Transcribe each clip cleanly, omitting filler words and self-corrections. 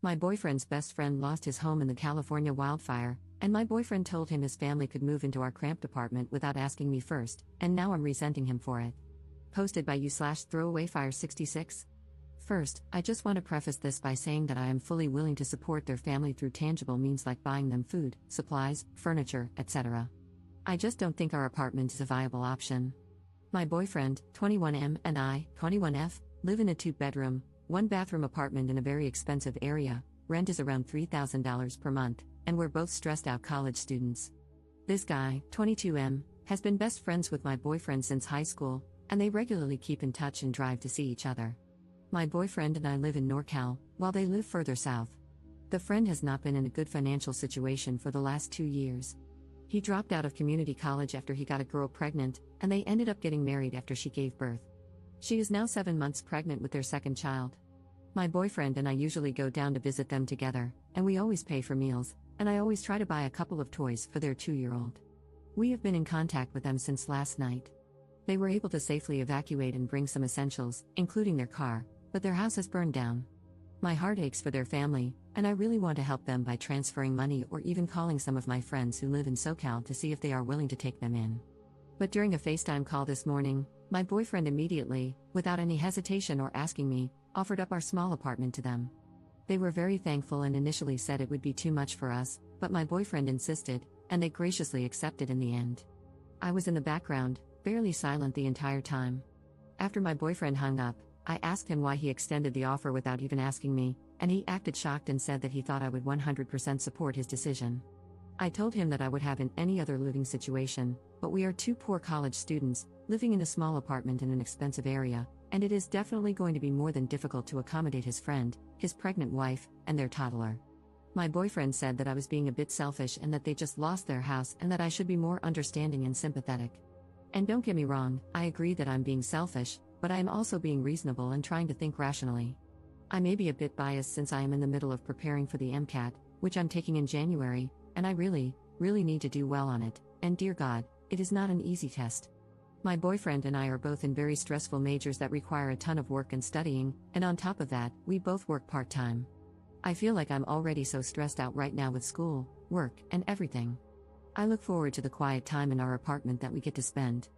My boyfriend's best friend lost his home in the California wildfire, and my boyfriend told him his family could move into our cramped apartment without asking me first, and now I'm resenting him for it. Posted by you/throwawayfire66. First, I just want to preface this by saying that I am fully willing to support their family through tangible means like buying them food, supplies, furniture, etc. I just don't think our apartment is a viable option. My boyfriend, 21M, and I, 21F, live in a 2-bedroom, 1-bathroom apartment in a very expensive area. Rent is around $3,000 per month, and we're both stressed out college students. This guy, 22M, has been best friends with my boyfriend since high school, and they regularly keep in touch and drive to see each other. My boyfriend and I live in NorCal, while they live further south. The friend has not been in a good financial situation for the last 2 years. He dropped out of community college after he got a girl pregnant, and they ended up getting married after she gave birth. She is now 7 months pregnant with their second child. My boyfriend and I usually go down to visit them together, and we always pay for meals, and I always try to buy a couple of toys for their 2-year-old. We have been in contact with them since last night. They were able to safely evacuate and bring some essentials, including their car, but their house has burned down. My heart aches for their family, and I really want to help them by transferring money or even calling some of my friends who live in SoCal to see if they are willing to take them in. But during a FaceTime call this morning, my boyfriend immediately, without any hesitation or asking me, offered up our small apartment to them. They were very thankful and initially said it would be too much for us, but my boyfriend insisted, and they graciously accepted in the end. I was in the background, barely silent the entire time. After my boyfriend hung up, I asked him why he extended the offer without even asking me, and he acted shocked and said that he thought I would 100% support his decision. I told him that I would have in any other living situation, but we are 2 poor college students, living in a small apartment in an expensive area, and it is definitely going to be more than difficult to accommodate his friend, his pregnant wife, and their toddler. My boyfriend said that I was being a bit selfish and that they just lost their house and that I should be more understanding and sympathetic. And don't get me wrong, I agree that I'm being selfish, but I am also being reasonable and trying to think rationally. I may be a bit biased since I am in the middle of preparing for the MCAT, which I'm taking in January, and I really need to do well on it, and dear God, it is not an easy test. My boyfriend and I are both in very stressful majors that require a ton of work and studying, and on top of that, we both work part-time. I feel like I'm already so stressed out right now with school, work, and everything. I look forward to the quiet time in our apartment that we get to spend.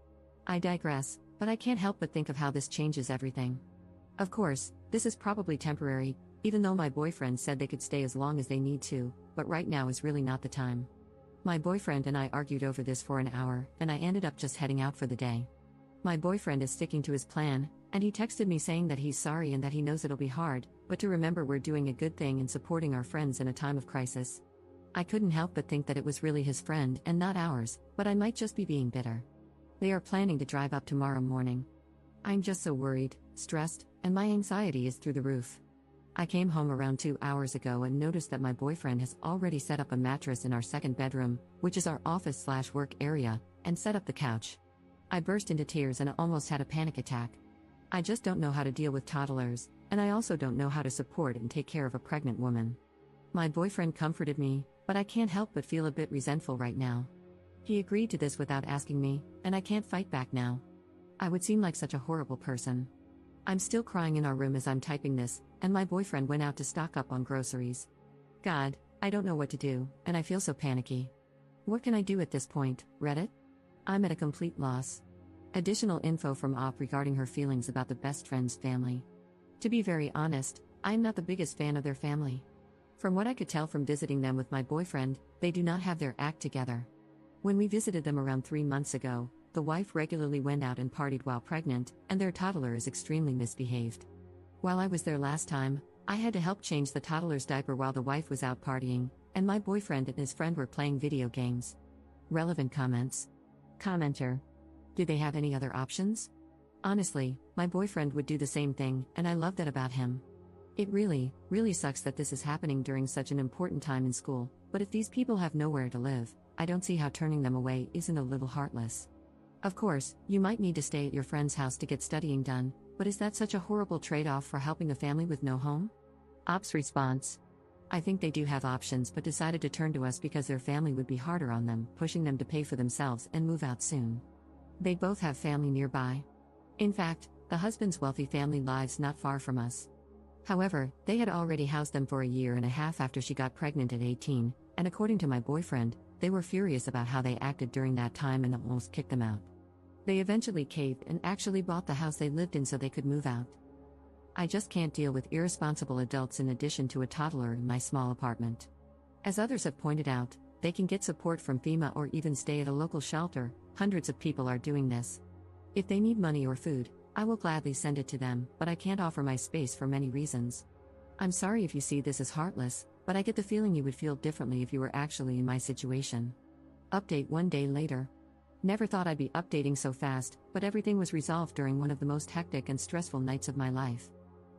I digress, but I can't help but think of how this changes everything. Of course, this is probably temporary, even though my boyfriend said they could stay as long as they need to, but right now is really not the time. My boyfriend and I argued over this for an hour, and I ended up just heading out for the day. My boyfriend is sticking to his plan, and he texted me saying that he's sorry and that he knows it'll be hard, but to remember we're doing a good thing and supporting our friends in a time of crisis. I couldn't help but think that it was really his friend and not ours, but I might just be being bitter. They are planning to drive up tomorrow morning. I'm just so worried, stressed, and my anxiety is through the roof. I came home around 2 hours ago and noticed that my boyfriend has already set up a mattress in our second bedroom, which is our office/work area, and set up the couch. I burst into tears and almost had a panic attack. I just don't know how to deal with toddlers, and I also don't know how to support and take care of a pregnant woman. My boyfriend comforted me, but I can't help but feel a bit resentful right now. He agreed to this without asking me, and I can't fight back now. I would seem like such a horrible person. I'm still crying in our room as I'm typing this, and my boyfriend went out to stock up on groceries. God, I don't know what to do, and I feel so panicky. What can I do at this point, Reddit? I'm at a complete loss. Additional info from Op regarding her feelings about the best friend's family. To be very honest, I'm not the biggest fan of their family. From what I could tell from visiting them with my boyfriend, they do not have their act together. When we visited them around 3 months ago, the wife regularly went out and partied while pregnant, and their toddler is extremely misbehaved. While I was there last time, I had to help change the toddler's diaper while the wife was out partying, and my boyfriend and his friend were playing video games. Relevant comments. Commenter. Do they have any other options? Honestly, my boyfriend would do the same thing, and I love that about him. It really sucks that this is happening during such an important time in school, but if these people have nowhere to live, I don't see how turning them away isn't a little heartless. Of course, you might need to stay at your friend's house to get studying done, but is that such a horrible trade-off for helping a family with no home? Op's response. I think they do have options but decided to turn to us because their family would be harder on them, pushing them to pay for themselves and move out soon. They both have family nearby. In fact, the husband's wealthy family lives not far from us. However, they had already housed them for a year and a half after she got pregnant at 18, and according to my boyfriend, they were furious about how they acted during that time and almost kicked them out. They eventually caved and actually bought the house they lived in so they could move out. I just can't deal with irresponsible adults in addition to a toddler in my small apartment. As others have pointed out, they can get support from FEMA or even stay at a local shelter. Hundreds of people are doing this. If they need money or food, I will gladly send it to them, but I can't offer my space for many reasons. I'm sorry if you see this as heartless, but I get the feeling you would feel differently if you were actually in my situation. Update 1 day later. Never thought I'd be updating so fast, but everything was resolved during one of the most hectic and stressful nights of my life.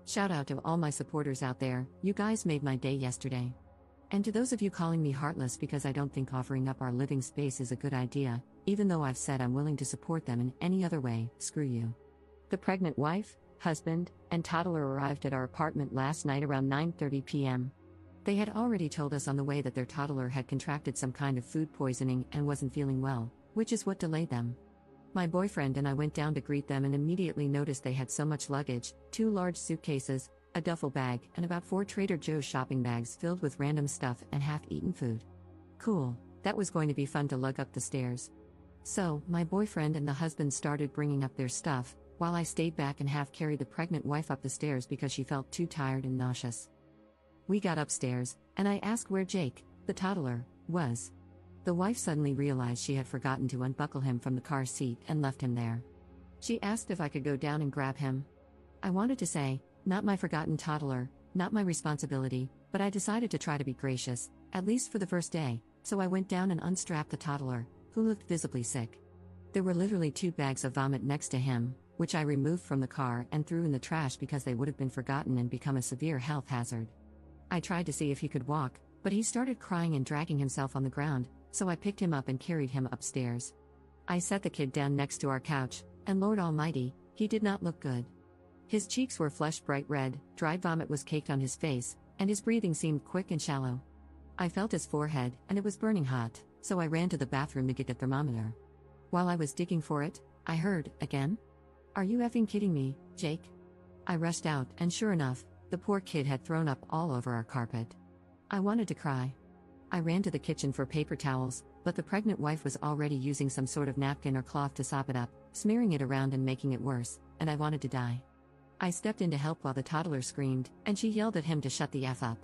Shout out to all my supporters out there, you guys made my day yesterday. And to those of you calling me heartless because I don't think offering up our living space is a good idea, even though I've said I'm willing to support them in any other way, screw you. The pregnant wife, husband, and toddler arrived at our apartment last night around 9:30 p.m. They had already told us on the way that their toddler had contracted some kind of food poisoning and wasn't feeling well, which is what delayed them. My boyfriend and I went down to greet them and immediately noticed they had so much luggage, 2 large suitcases, a duffel bag, and about 4 Trader Joe's shopping bags filled with random stuff and half-eaten food. Cool, that was going to be fun to lug up the stairs. So, my boyfriend and the husband started bringing up their stuff, while I stayed back and half-carried the pregnant wife up the stairs because she felt too tired and nauseous. We got upstairs, and I asked where Jake, the toddler, was. The wife suddenly realized she had forgotten to unbuckle him from the car seat and left him there. She asked if I could go down and grab him. I wanted to say, not my forgotten toddler, not my responsibility, but I decided to try to be gracious, at least for the first day, so I went down and unstrapped the toddler, who looked visibly sick. There were literally 2 bags of vomit next to him, which I removed from the car and threw in the trash because they would have been forgotten and become a severe health hazard. I tried to see if he could walk, but he started crying and dragging himself on the ground, so I picked him up and carried him upstairs. I set the kid down next to our couch, and Lord Almighty, he did not look good. His cheeks were flushed bright red, dried vomit was caked on his face, and his breathing seemed quick and shallow. I felt his forehead, and it was burning hot, so I ran to the bathroom to get a thermometer. While I was digging for it, I heard, again? Are you effing kidding me, Jake? I rushed out, and sure enough, the poor kid had thrown up all over our carpet. I wanted to cry. I ran to the kitchen for paper towels, but the pregnant wife was already using some sort of napkin or cloth to sop it up, smearing it around and making it worse, and I wanted to die. I stepped in to help while the toddler screamed, and she yelled at him to shut the F up.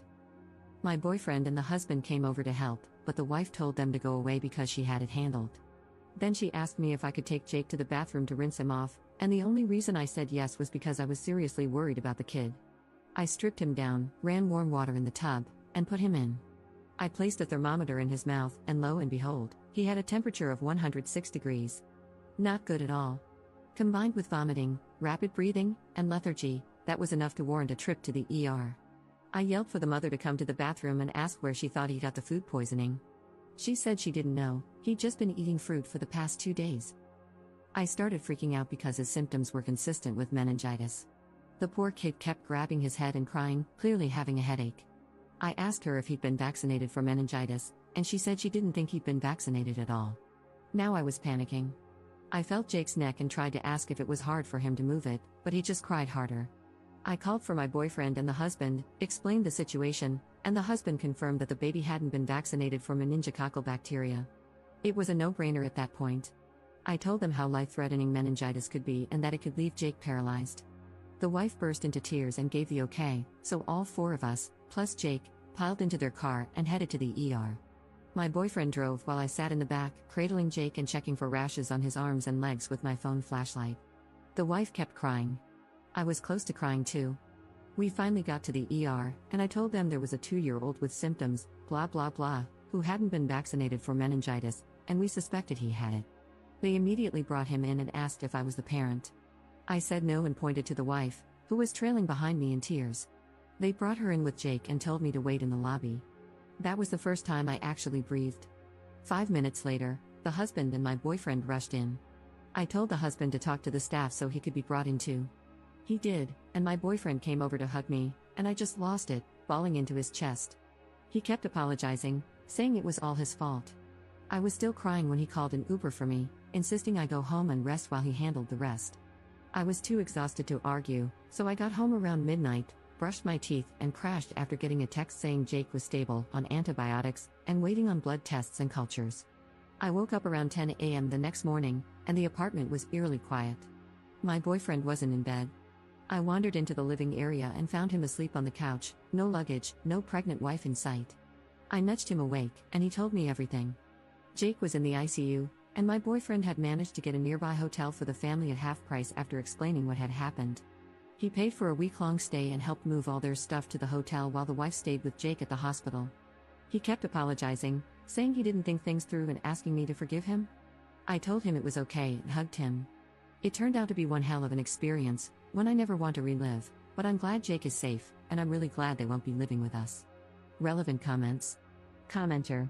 My boyfriend and the husband came over to help, but the wife told them to go away because she had it handled. Then she asked me if I could take Jake to the bathroom to rinse him off, and the only reason I said yes was because I was seriously worried about the kid. I stripped him down, ran warm water in the tub, and put him in. I placed a thermometer in his mouth, and lo and behold, he had a temperature of 106 degrees. Not good at all. Combined with vomiting, rapid breathing, and lethargy, that was enough to warrant a trip to the ER. I yelled for the mother to come to the bathroom and asked where she thought he got the food poisoning. She said she didn't know, he'd just been eating fruit for the past 2 days. I started freaking out because his symptoms were consistent with meningitis. The poor kid kept grabbing his head and crying, clearly having a headache. I asked her if he'd been vaccinated for meningitis, and she said she didn't think he'd been vaccinated at all. Now I was panicking. I felt Jake's neck and tried to ask if it was hard for him to move it, but he just cried harder. I called for my boyfriend and the husband, explained the situation, and the husband confirmed that the baby hadn't been vaccinated for meningococcal bacteria. It was a no-brainer at that point. I told them how life-threatening meningitis could be and that it could leave Jake paralyzed. The wife burst into tears and gave the okay, so all 4 of us, plus Jake, piled into their car and headed to the ER. My boyfriend drove while I sat in the back, cradling Jake and checking for rashes on his arms and legs with my phone flashlight. The wife kept crying. I was close to crying too. We finally got to the ER, and I told them there was a 2-year-old with symptoms, blah blah blah, who hadn't been vaccinated for meningitis, and we suspected he had it. They immediately brought him in and asked if I was the parent. I said no and pointed to the wife, who was trailing behind me in tears. They brought her in with Jake and told me to wait in the lobby. That was the first time I actually breathed. 5 minutes later, the husband and my boyfriend rushed in. I told the husband to talk to the staff so he could be brought in too. He did, and my boyfriend came over to hug me, and I just lost it, bawling into his chest. He kept apologizing, saying it was all his fault. I was still crying when he called an Uber for me, insisting I go home and rest while he handled the rest. I was too exhausted to argue, so I got home around midnight, brushed my teeth, and crashed after getting a text saying Jake was stable on antibiotics and waiting on blood tests and cultures. I woke up around 10 a.m. the next morning, and the apartment was eerily quiet. My boyfriend wasn't in bed. I wandered into the living area and found him asleep on the couch, no luggage, no pregnant wife in sight. I nudged him awake, and he told me everything. Jake was in the ICU, and my boyfriend had managed to get a nearby hotel for the family at half price after explaining what had happened. He paid for a week-long stay and helped move all their stuff to the hotel while the wife stayed with Jake at the hospital. He kept apologizing, saying he didn't think things through and asking me to forgive him. I told him it was okay and hugged him. It turned out to be one hell of an experience, one I never want to relive, but I'm glad Jake is safe, and I'm really glad they won't be living with us. Relevant comments. Commenter.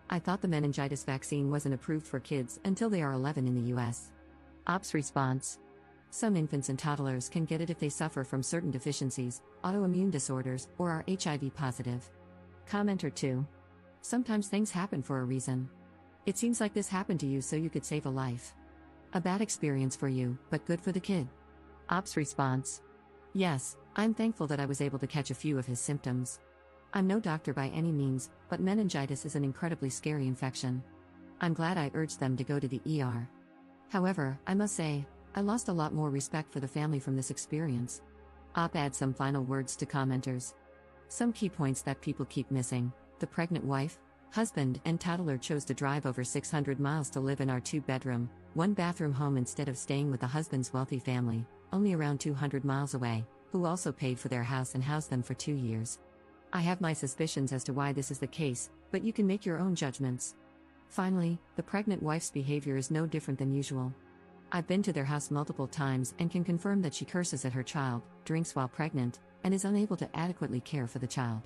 I thought the meningitis vaccine wasn't approved for kids until they are 11 in the US. Ops response. Some infants and toddlers can get it if they suffer from certain deficiencies, autoimmune disorders, or are HIV positive. Commenter 2. Sometimes things happen for a reason. It seems like this happened to you so you could save a life. A bad experience for you, but good for the kid. Ops response. Yes, I'm thankful that I was able to catch a few of his symptoms. I'm no doctor by any means, but meningitis is an incredibly scary infection. I'm glad I urged them to go to the ER. However, I must say, I lost a lot more respect for the family from this experience. Adds some final words to commenters. Some key points that people keep missing. The pregnant wife, husband, and toddler chose to drive over 600 miles to live in our 2-bedroom, 1-bathroom home instead of staying with the husband's wealthy family, only around 200 miles away, who also paid for their house and housed them for 2 years. I have my suspicions as to why this is the case, but you can make your own judgments. Finally, the pregnant wife's behavior is no different than usual. I've been to their house multiple times and can confirm that she curses at her child, drinks while pregnant, and is unable to adequately care for the child.